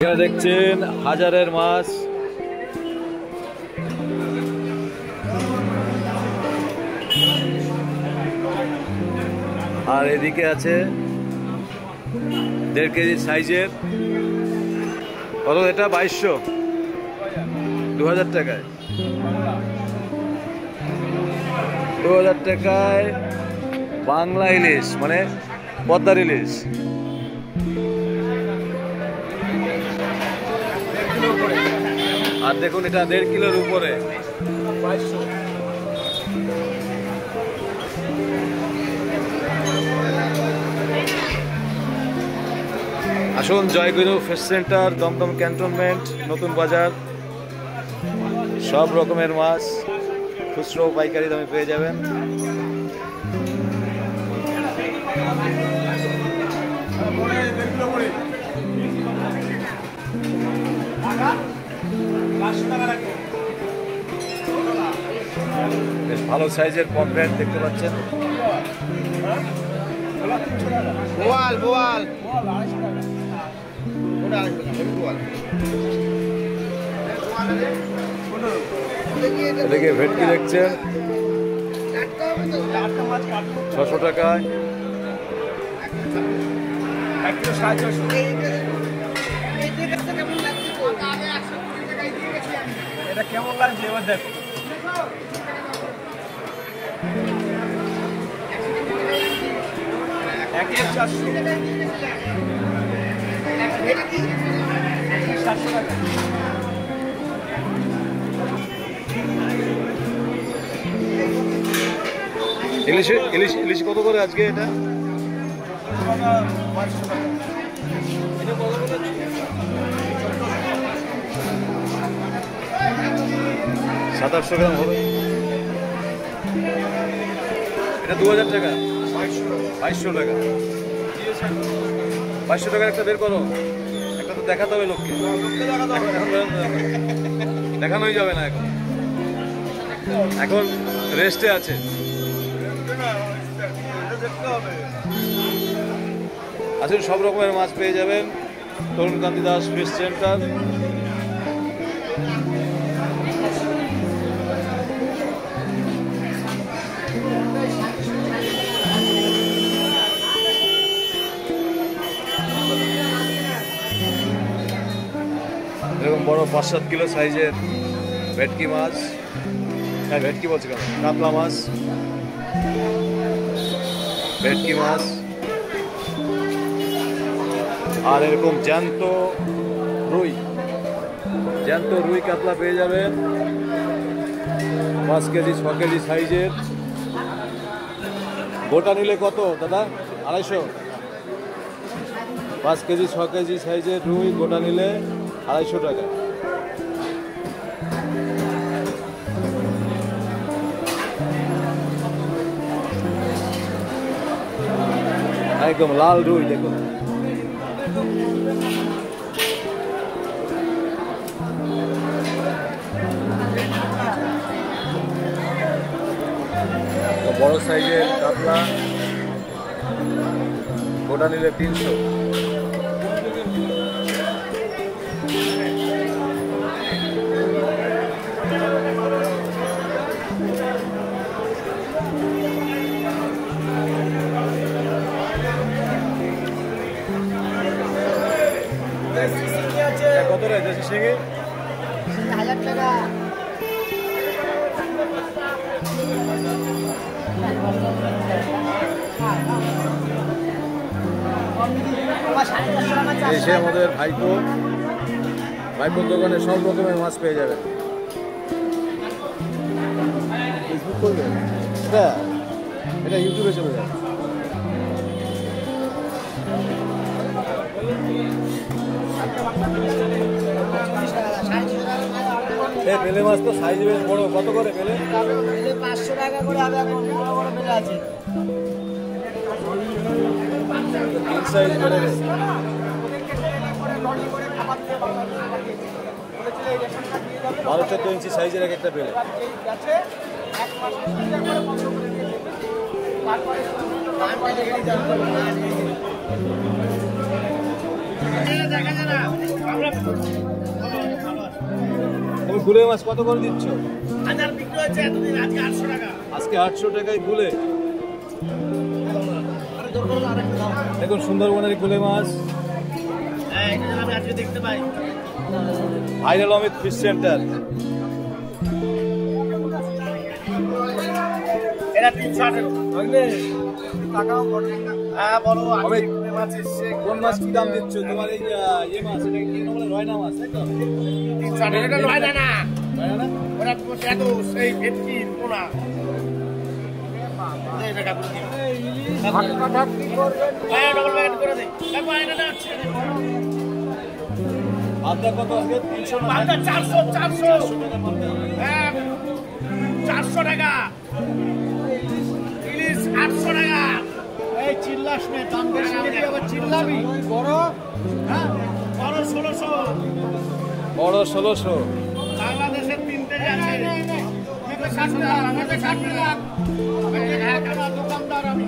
এখানে দেখছেন হাজারের মাছ। আর এদিকে আছে 1.5 কেজি সাইজের। কত এটা? 2200, 2000 টাকায়। 2000 টাকায় বাংলা ইলিশ, মানে পদ্মার ইলিশ। আর দেখুন এটা 1.5 কিলোর উপরে। আসুন জয়গুরু ফিশ সেন্টার, দমদম ক্যান্টনমেন্ট, নতুন বাজার। সব রকমের মাছ খুচরো পাইকারি দামে পেয়ে যাবেন। বেশ ভালো সাইজের পমফ্রেট দেখতে পাচ্ছেন। বোয়াল বোয়াল এদিকে ভেটকি দেখছেন 600 টাকায়। এটা কেমন লাগছে এবার দেখো। ইলিশ ইলিশ ইলিশ কত করে আজকে এটা? 700 গ্রাম হবে। এটা 2000 টাকা। 2200 টাকা। 2200 টাকার একটা বের করো। একটা তো দেখাতে হবে লোককে। দেখানোই যাবে না এখন, এখন রেস্টে আছে। আসলে সব রকমের মাছ পেয়ে যাবেন তরুণ কান্তি দাস ফিশ সেন্টার। এরকম বড় 5-7 কিলো সাইজের ভেটকি মাছ, হ্যাঁ ভেটকি বলছি কেন, কাতলা মাছ, ভেটকি মাছ। আর এরকম জ্যান্ত রুই, জ্যান্ত রুই কাতলা পেয়ে যাবেন 5 কেজি 6 কেজি সাইজের। গোটা নিলে কত দাদা? 250। 5 কেজি 6 কেজি সাইজের রুই গোটা নিলে 250 টাকা। একদম লাল রুই দেখুন। বড় সাইজের কাতলা গোটা নিলে 300। কত রে দেশি শিঙি? 1000 টাকা। এসে আমাদের ভাইপোর দোকানে সব রকমের মাছ পেয়ে যাবেন। ফেসবুক করবেন এটা ইউটিউবে চলে যাবে। বেলে মাছ তো সাইজ বেশ বড়। কত করে বেলে? 500 টাকা করে হবে। এখন বড় বড় বেলে আছে। 3 সাইজ বেলে। 12-14 ইঞ্চি সাইজের একটা বেলে। দেখা যায় না। তুমি গুলে মাছ কত করে দিচ্ছ? 1000 বিক্রি হচ্ছে এতদিন, আজকে 800 টাকা। আজকে 800 টাকায় গুলে। দেখুন সুন্দরবনের গুলে মাছ। হ্যাঁ, এটা আমি আজকে দেখতে পাই। Viral Amit fish centre. এটা 318 বুঝলে? টাকাও বড়। হ্যাঁ বলো, অমিত, মাছ এসছে। কোন মাছ কি দাম দিচ্ছ? তোমার এই ইয়ে মাছ, এটা কি বলে, রয়না মাছ, তাই তো? 318 এটা নয় না না। রয়না না? ওরা তো দেখো সেই ভেটকি পোনা। এই টাকা করে দিন। ধাক্কা করবেন। হ্যাঁ, ডবল প্যাকেট করে দেই। দেখো এটা না আছে। আদা কত আজকে? 300 না? বাটা 400 টাকা পাল্টা। হ্যাঁ 400 টাকা। ইলিশ 800 টাকা। এই চিল্লাস নে, দাম বেশি দিয়ে আবার চিল্লাবি। বড় হ্যাঁ বড় 1600। বড় 1600। বাংলাদেশের তিনটে আছে। মেপে 60 টাকা, মেপে 60 টাকা। হ্যাঁ কেন দোকানদার আমি।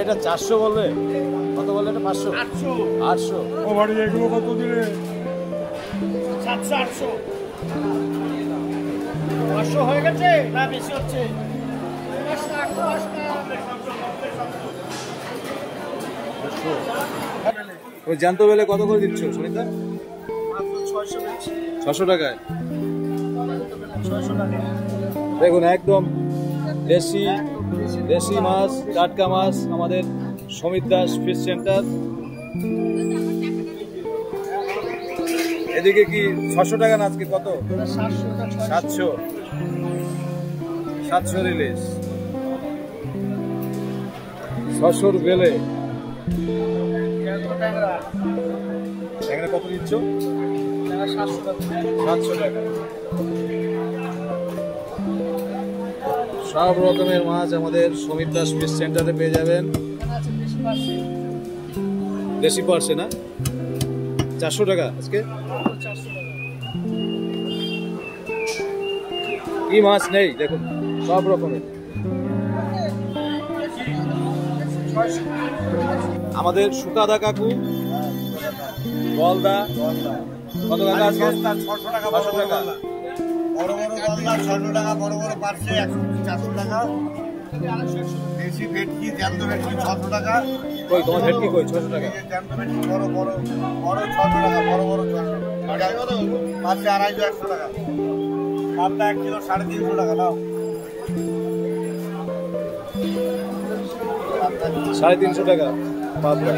এটা 400 বললে? কত বললে এটা? 500? 800 800। ও বাড়ি এগুলো কত দিলে? 700 800 500 হয়ে গেছে না বেশি হচ্ছে? ওই জ্যান্ত বেলে কত করে দিচ্ছ সুনিতা? 600 টাকায়। দেখুন একদম দেশি মাছ, টাটকা মাছ, আমাদের সমীর দাস ফিশ সেন্টার। এদিকে কি 600 টাকা না আজকে? কত? 700 ইলিশ, 600 বেলে। ট্যাংরা কত দিচ্ছ? 700 টাকা। সব রকমের মাছ আমাদের সমীর দাস ফিশ সেন্টারে পেয়ে যাবেন। দেশি পার্সে না? 400 টাকা আজকে। কি মাছ নেই দেখুন, সব রকমের। আমাদের সুকাদা কাকু, গলদা কত টাকা আজকে? 600 টাকা। 500 টাকা। বড় বড় গলদা 600 টাকা, বড় বড় পার্সে 400 টাকা। দেশি ভেটকি, জ্যান্ত ভেটকি 600 টাকা। কই তোমার ভেটকি কই? 600 টাকা। জ্যান্ত ভেটকি বড় বড় 600 টাকা, বড় বড় 600 পার্সে 250 100 টাকা। পাবদা 1 কিলো 350 টাকা। নাও 350 টাকা পাবদা।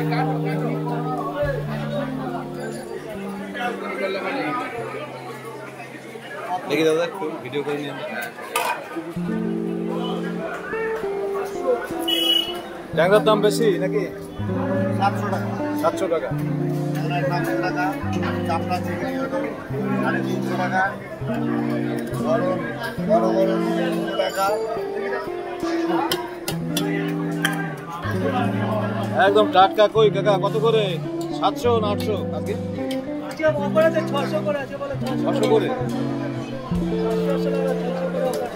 দেখি দাদা একটু ভিডিও করে নিন। ট্যাংরার দাম বেশি নাকি? 700 টাকা। 700 টাকা। 500 টাকা। চাপড়া চিংড়ি হলো 350 টাকা। বড় বড় 300 টাকা। একদম টাটকা। কই কাকা কত করে? 700 না 800 আজকে? 600 করে আছে বলে 600 করে।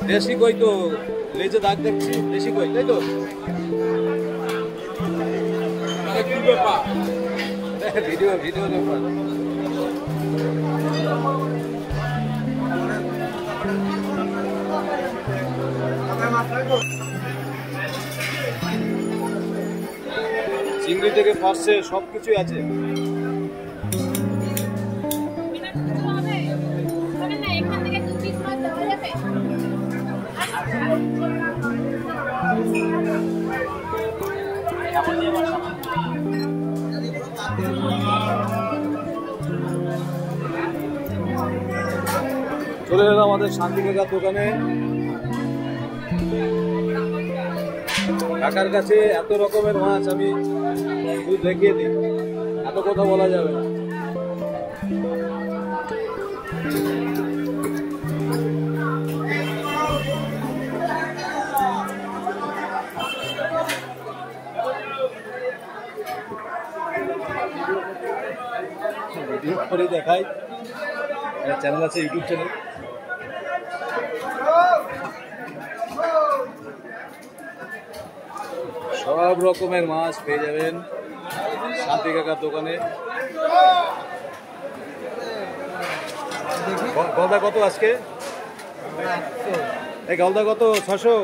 দেশি কই তো? লেজে দাগ দেখছি, দেশি কই তাই তো? কি ব্যাপার? ভিডিও ব্যাপার। চিংড়ি থেকে ফার্সে সবকিছুই আছে। চলে এলাম আমাদের শান্তি কাকার দোকানে। কাকার কাছে এত রকমের মাছ আমি শুধু দেখিয়ে দিই, এত কথা বলা যাবে না। ভিডিও করে দেখাই, চ্যানেল আছে, ইউটিউব চ্যানেল। সব রকমের মাছ পেয়ে যাবেন শান্তি কাকার দোকানে। দেখি গলদা কত আজকে? 100 এই গলদা কত? 600?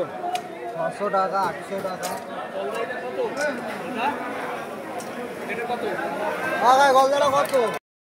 600 টাকা 800 টাকা গলদাটা কত?